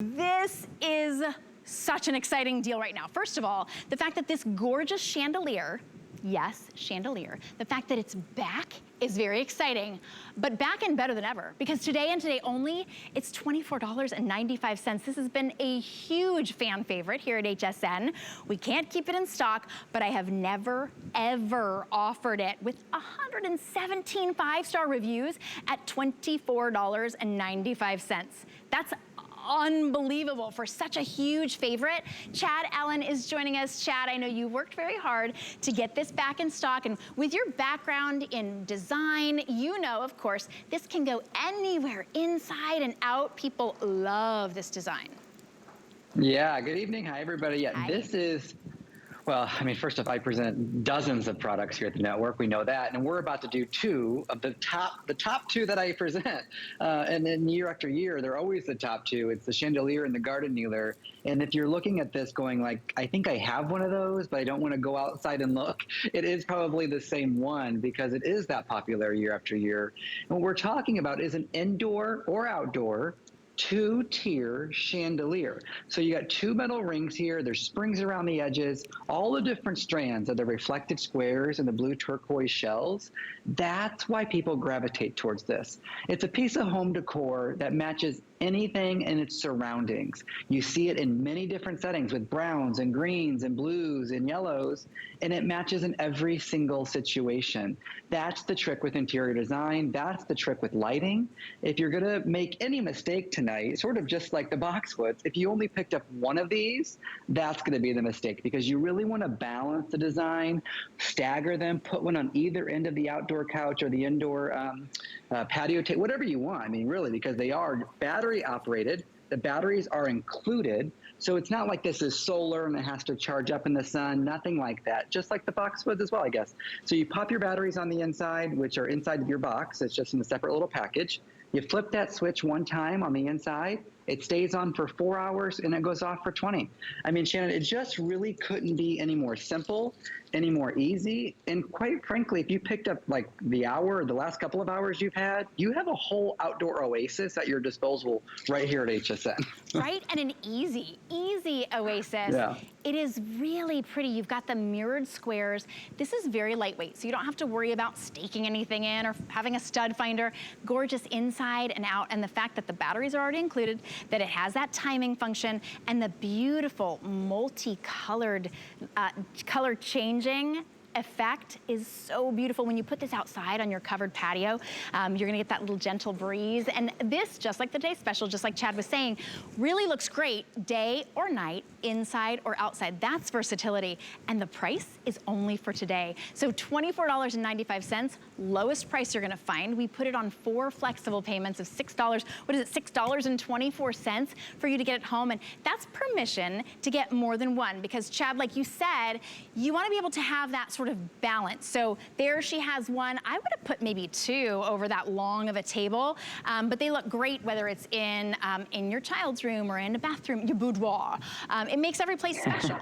This is such an exciting deal right now. First of all, the fact that this gorgeous chandelier, yes, chandelier, the fact that it's back is very exciting, but back and better than ever, because today and today only, it's $24.95. This has been a huge fan favorite here at HSN. We can't keep it in stock, but I have never, ever offered it with 117 five-star reviews at $24.95. That's unbelievable for such a huge favorite. Chad Allen is joining us. Chad, I know you worked very hard to get this back in stock, and with your background in design, you know, of course, this can go anywhere, inside and out. People love this design. Yeah, good evening. Hi, everybody. Yeah, Hi. This is, well, I mean, first off, I present dozens of products here at the network. We know that, and we're about to do two of the top two that I present. And then year after year, they're always the top two. It's the chandelier and the garden kneeler. And if you're looking at this going like, I think I have one of those, but I don't want to go outside and look, it is probably the same one because it is that popular year after year. And what we're talking about is an indoor or outdoor two-tier chandelier. So you got two metal rings here. There's springs around the edges, all the different strands of the reflective squares and the blue turquoise shells. That's why people gravitate towards this. It's a piece of home decor that matches anything in its surroundings. You see it in many different settings with browns and greens and blues and yellows, and it matches in every single situation. That's the trick with interior design. That's the trick with lighting. If you're gonna make any mistake tonight, sort of just like the boxwoods, if you only picked up one of these, that's gonna be the mistake because you really wanna balance the design, stagger them, put one on either end of the outdoor couch or the indoor patio table, whatever you want. I mean, really, because they are battery operated. The batteries are included. So it's not like this is solar and it has to charge up in the sun, nothing like that. Just like the boxwoods as well, I guess. So you pop your batteries on the inside, which are inside of your box. It's just in a separate little package. You flip that switch one time on the inside, it stays on for 4 hours and it goes off for 20. I mean, Shannon, it just really couldn't be any more simple, any more easy. And quite frankly, if you picked up like the hour or the last couple of hours you've had, you have a whole outdoor oasis at your disposal right here at HSN. Right, and an easy oasis. Yeah. It is really pretty. You've got the mirrored squares. This is very lightweight, so you don't have to worry about staking anything in or having a stud finder. Gorgeous inside and out, and the fact that the batteries are already included, that it has that timing function, and the beautiful multicolored color changing effect is so beautiful. When you put this outside on your covered patio, you're gonna get that little gentle breeze. And this, just like the day special, just like Chad was saying, really looks great day or night, inside or outside. That's versatility. And the price is only for today. So $24.95, lowest price you're gonna find. We put it on 4 flexible payments of $6, what is it, $6.24 for you to get it home. And that's permission to get more than one, because Chad, like you said, you wanna be able to have that sort of balance. So there she has one. I would have put maybe 2 over that long of a table, but they look great whether it's in your child's room or in a bathroom, your boudoir. It makes every place special.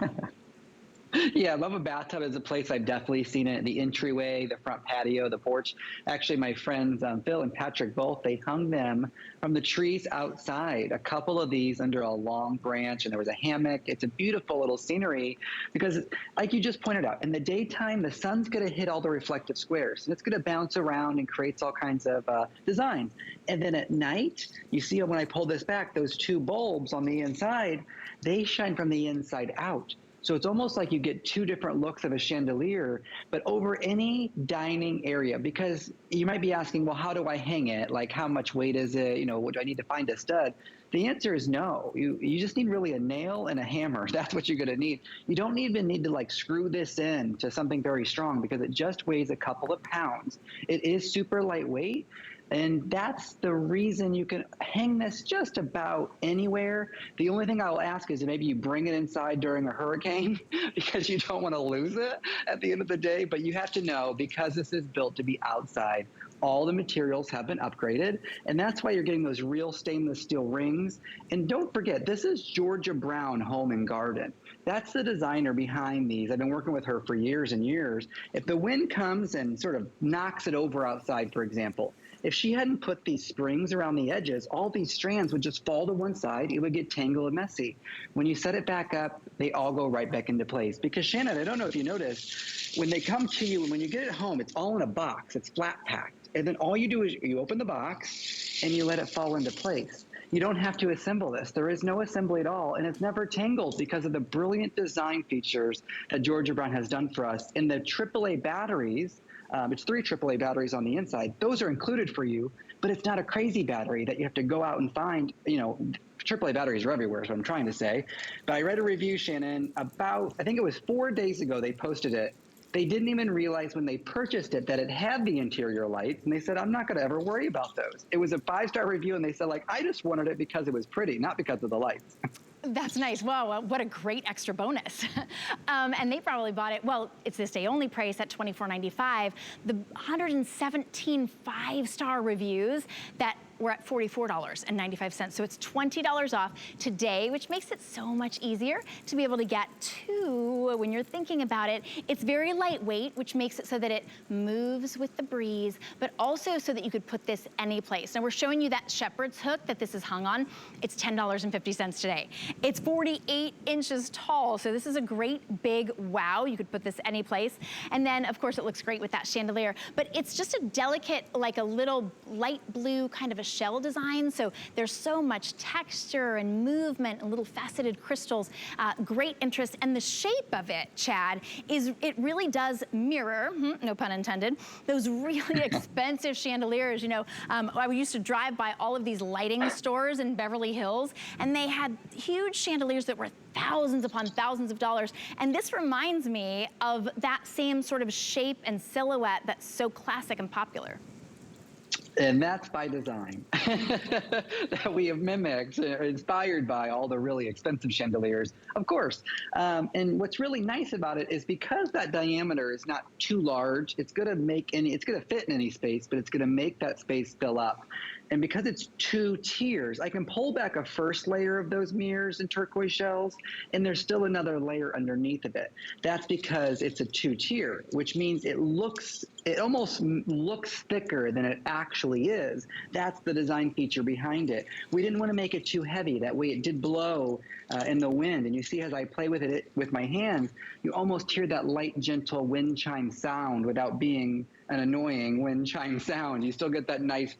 Yeah, Love a Bathtub is a place I've definitely seen it. The entryway, the front patio, the porch. Actually, my friends Phil and Patrick both, they hung them from the trees outside. A couple of these under a long branch, and there was a hammock. It's a beautiful little scenery because, like you just pointed out, in the daytime, the sun's going to hit all the reflective squares, and it's going to bounce around and creates all kinds of designs. And then at night, you see when I pull this back, those 2 bulbs on the inside, they shine from the inside out. So it's almost like you get 2 different looks of a chandelier, but over any dining area, because you might be asking, well, how do I hang it? Like, how much weight is it? You know, what do I need to find a stud? The answer is no. You just need really a nail and a hammer. That's what you're going to need. You don't even need to like screw this in to something very strong because it just weighs a couple of pounds. It is super lightweight. And that's the reason you can hang this just about anywhere. The only thing I'll ask is that maybe you bring it inside during a hurricane because you don't want to lose it at the end of the day. But you have to know, because this is built to be outside, all the materials have been upgraded. And that's why you're getting those real stainless steel rings. And don't forget, this is Georgia Brown Home and Garden. That's the designer behind these. I've been working with her for years and years. If the wind comes and sort of knocks it over outside, for example, If she hadn't put these springs around the edges, all these strands would just fall to one side. It would get tangled and messy. When you set it back up, they all go right back into place. Because Shannon, I don't know if you noticed, when they come to you, when you get it home, it's all in a box. It's flat packed. And then all you do is you open the box and you let it fall into place. You don't have to assemble this. There is no assembly at all, and it's never tangled because of the brilliant design features that Georgia Brown has done for us. In the AAA batteries, it's 3 AAA batteries on the inside. Those are included for you, but it's not a crazy battery that you have to go out and find. You know, AAA batteries are everywhere, is what I'm trying to say. But I read a review, Shannon, about, I think it was 4 days ago they posted it. They didn't even realize when they purchased it that it had the interior lights, and they said, I'm not going to ever worry about those. It was a 5-star review, and they said, like, I just wanted it because it was pretty, not because of the lights. That's nice. Wow, what a great extra bonus. And they probably bought it, well, it's this day only price at $24.95. The 117 5-star reviews that we're at $44.95. So it's $20 off today, which makes it so much easier to be able to get to when you're thinking about it. It's very lightweight, which makes it so that it moves with the breeze, but also so that you could put this any place. Now we're showing you that shepherd's hook that this is hung on. It's $10.50 today. It's 48 inches tall, so this is a great big wow. You could put this any place. And then, of course, it looks great with that chandelier, but it's just a delicate, like a little light blue kind of a shell design. So there's so much texture and movement and little faceted crystals, great interest. And the shape of it, Chad, is it really does mirror, no pun intended, those really expensive chandeliers. You know, I used to drive by all of these lighting stores in Beverly Hills, and they had huge chandeliers that were thousands upon thousands of dollars. And this reminds me of that same sort of shape and silhouette that's so classic and popular. And that's by design, that we have mimicked, inspired by all the really expensive chandeliers, of course. And what's really nice about it is because that diameter is not too large, it's going to fit in any space, but it's going to make that space fill up. And because it's 2 tiers, I can pull back a first layer of those mirrors and turquoise shells, and there's still another layer underneath of it. That's because it's a 2-tier, which means it almost looks thicker than it actually is. That's the design feature behind it. We didn't want to make it too heavy. That way it did blow in the wind. And you see as I play with it with my hands, you almost hear that light, gentle wind chime sound without being an annoying wind chime sound. You still get that nice,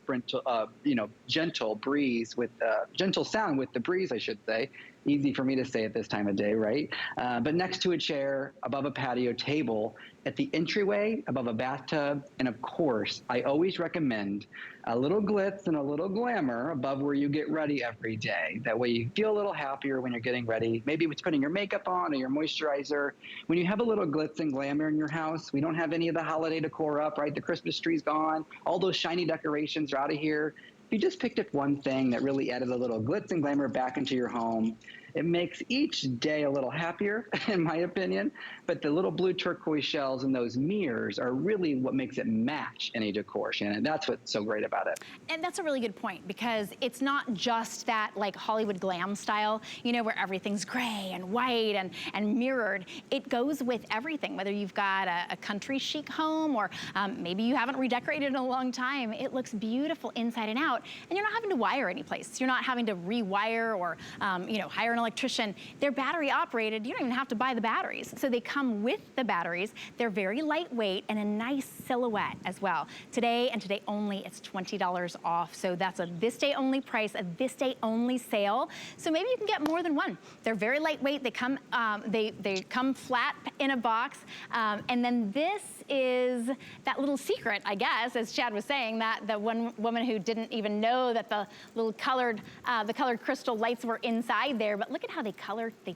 gentle breeze with gentle sound with the breeze, I should say. Easy for me to say at this time of day, right? But next to a chair, above a patio table, at the entryway, above a bathtub, and of course, I always recommend a little glitz and a little glamour above where you get ready every day. That way you feel a little happier when you're getting ready. Maybe it's putting your makeup on or your moisturizer. When you have a little glitz and glamour in your house, we don't have any of the holiday decor up, right? The Christmas tree's gone. All those shiny decorations are out of here. If you just picked up one thing that really added a little glitz and glamour back into your home, it makes each day a little happier, in my opinion. But the little blue turquoise shells and those mirrors are really what makes it match any decor, Shannon. That's what's so great about it. And that's a really good point, because it's not just that like Hollywood glam style, you know, where everything's gray and white and mirrored. It goes with everything, whether you've got a country chic home or maybe you haven't redecorated in a long time. It looks beautiful inside and out, and you're not having to wire any place. You're not having to rewire or hire an electrician. They're battery operated. You don't even have to buy the batteries. So they come with the batteries. They're very lightweight and a nice silhouette as well. Today and today only, it's $20 off. So that's a this day only price, a this day only sale. So maybe you can get more than one. They're very lightweight. They come they come flat in a box. And then this is that little secret, I guess, as Chad was saying, that the one woman who didn't even know that the little colored crystal lights were inside there. But look at how they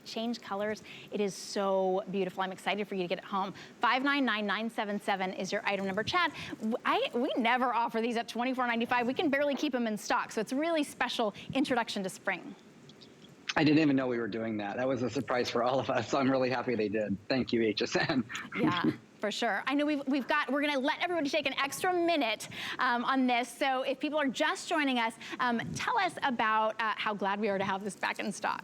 change colors. It is so beautiful. I'm excited for you to get it home. 599977 is your item number. Chad, we never offer these at $24.95. We can barely keep them in stock. So it's a really special introduction to spring. I didn't even know we were doing that. That was a surprise for all of us. So I'm really happy they did. Thank you, HSN. Yeah. For sure. I know we're going to let everybody take an extra minute on this. So if people are just joining us, tell us about how glad we are to have this back in stock.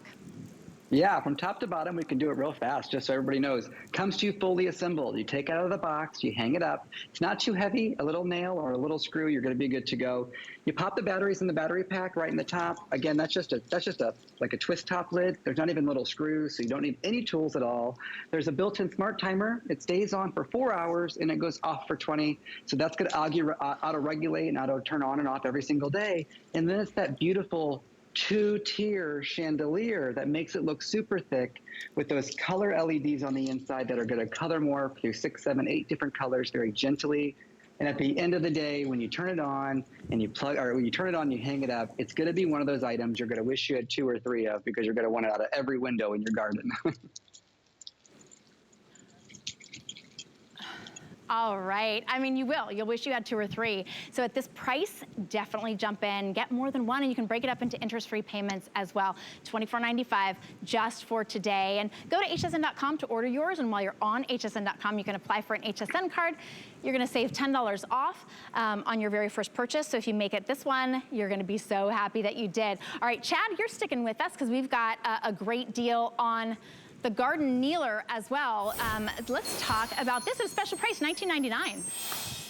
Yeah, from top to bottom, we can do it real fast, just so everybody knows. Comes to you fully assembled. You take it out of the box, you hang it up. It's not too heavy, a little nail or a little screw, you're gonna be good to go. You pop the batteries in the battery pack right in the top. Again, that's just a like a twist top lid. There's not even little screws, so you don't need any tools at all. There's a built-in smart timer. It stays on for 4 hours and it goes off for 20. So that's gonna auto-regulate and auto-turn on and off every single day. And then it's that beautiful 2-tier chandelier that makes it look super thick with those color LEDs on the inside that are going to color morph through 6, 7, 8 different colors very gently. And at the end of the day, when you turn it on and you plug, or when you turn it on, you hang it up, it's going to be one of those items you're going to wish you had 2 or 3 of because you're going to want it out of every window in your garden. All right, I mean, you will. You'll wish you had 2 or 3. So at this price, definitely jump in, get more than one, and you can break it up into interest-free payments as well. $24.95 just for today. And go to hsn.com to order yours, and while you're on hsn.com, you can apply for an HSN card. You're gonna save $10 off on your very first purchase. So if you make it this one, you're gonna be so happy that you did. All right, Chad, you're sticking with us because we've got a great deal on the garden kneeler as well. Let's talk about this at a special price, $19.99.